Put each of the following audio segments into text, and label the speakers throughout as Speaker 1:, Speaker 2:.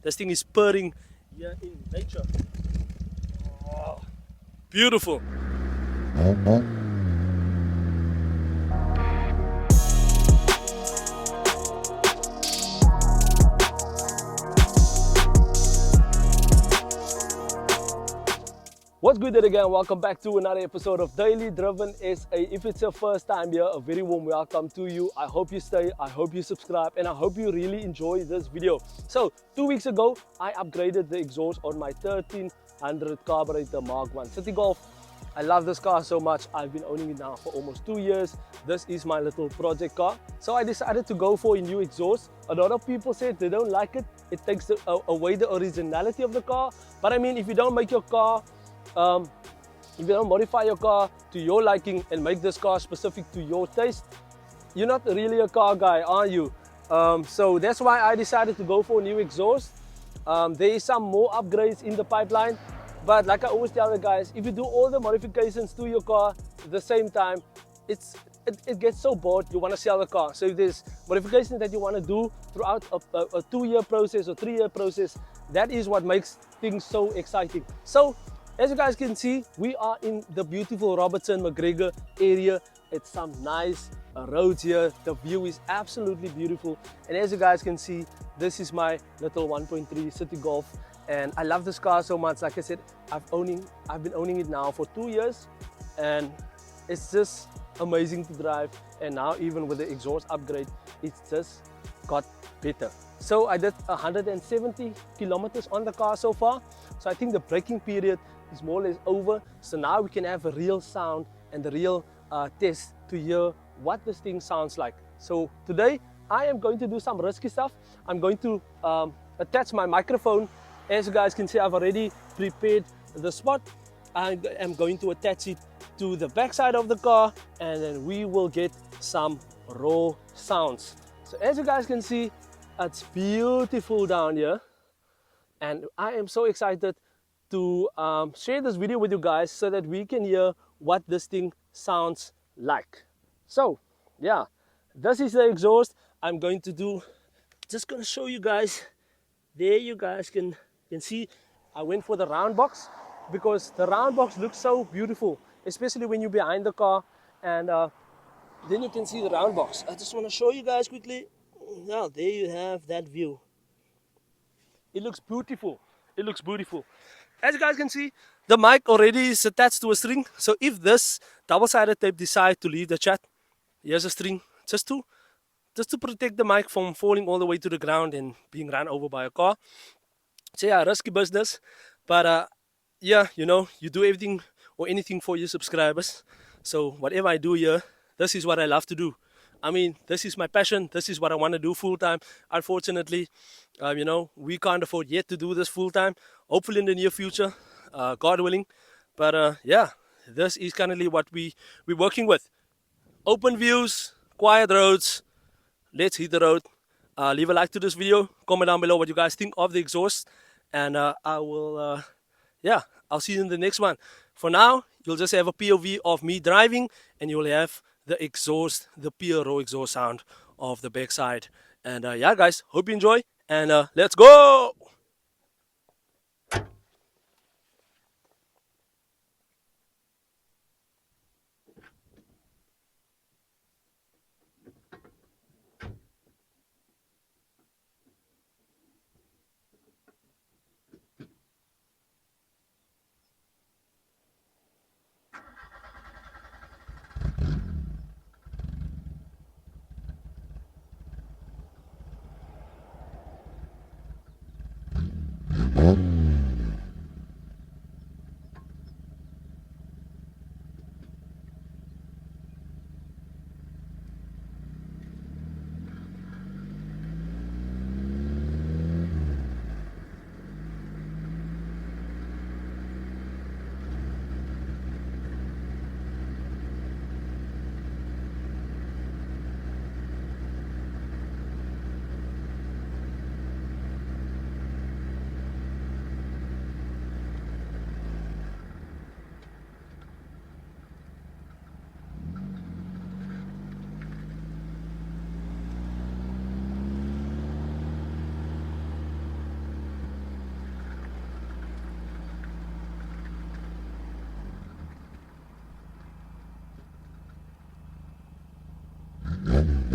Speaker 1: This thing is purring here in nature. Oh, beautiful. What's good there again? Welcome back to another episode of Daily Driven SA. If it's your first time here, a very warm welcome to you. I hope you stay, I hope you subscribe, and I hope you really enjoy this video. So 2 weeks ago, I upgraded the exhaust on my 1300 carburetor Mk1 Citi Golf. I love this car so much. I've been owning it now for almost 2 years. This is my little project car. So I decided to go for a new exhaust. A lot of people said they don't like it. It takes away the originality of the car. But I mean, if you don't make your car if you don't modify your car to your liking and make this car specific to your taste, you're not really a car guy, are you? So that's why I decided to go for a new exhaust. There is some more upgrades in the pipeline, but like I always tell the guys, if you do all the modifications to your car at the same time, it gets so bored, you want to sell the car. So if there's modifications that you want to do throughout a 2-year process or 3-year process, that is what makes things so exciting. So as you guys can see, we are in the beautiful Robertson McGregor area. It's some nice roads here. The view is absolutely beautiful. And as you guys can see, this is my little 1.3 Citi Golf. And I love this car so much. Like I said, I've been owning it now for 2 years. And it's just amazing to drive. And now even with the exhaust upgrade, it's just got better. So I did 170 kilometers on the car so far. So I think the braking period is more or less over. So now we can have a real sound and the real test to hear what this thing sounds like. So today I am going to do some risky stuff. I'm going to attach my microphone. As you guys can see, I've already prepared the spot. I am going to attach it to the back side of the car, and then we will get some raw sounds. So as you guys can see, it's beautiful down here, and I am so excited to share this video with you guys so that we can hear what this thing sounds like. So yeah, this is the exhaust. I'm going to do, just gonna show you guys. There you guys can see I went for the round box because the round box looks so beautiful, especially when you're behind the car, and then you can see the round box. I just want to show you guys quickly. Now there you have that view. It looks beautiful. It looks beautiful. As you guys can see, the mic already is attached to a string. So if this double-sided tape decides to leave the chat, here's a string just to protect the mic from falling all the way to the ground and being run over by a car. So yeah, risky business. But yeah, you know, you do everything or anything for your subscribers. So whatever I do here, this is what I love to do. I mean, this is my passion. This is what I want to do full time. Unfortunately, you know, we can't afford yet to do this full time. Hopefully in the near future, God willing. But yeah, this is currently what we're working with. Open views, quiet roads. Let's hit the road. Leave a like to this video. Comment down below what you guys think of the exhaust. And I will, yeah, I'll see you in the next one. For now, you'll just have a POV of me driving, and you'll have the exhaust, the pure raw exhaust sound of the backside. And yeah, guys, hope you enjoy, and let's go.
Speaker 2: Mm-hmm.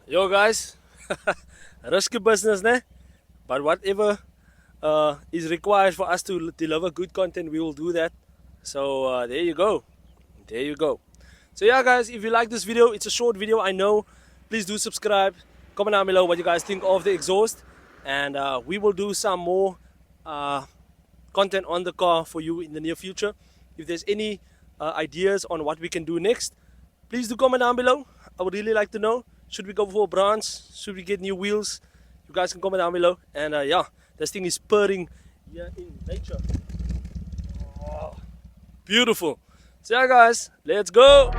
Speaker 1: Yo guys, risky business, ne? But whatever is required for us to deliver good content, we will do that. So there you go. There you go. So yeah guys, if you like this video, it's a short video, I know. Please do subscribe. Comment down below what you guys think of the exhaust. And we will do some more content on the car for you in the near future. If there's any ideas on what we can do next, please do comment down below. I would really like to know. Should we go for a branch? Should we get new wheels? You guys can comment down below. And yeah, this thing is purring here in nature. Oh, beautiful. So yeah guys, let's go.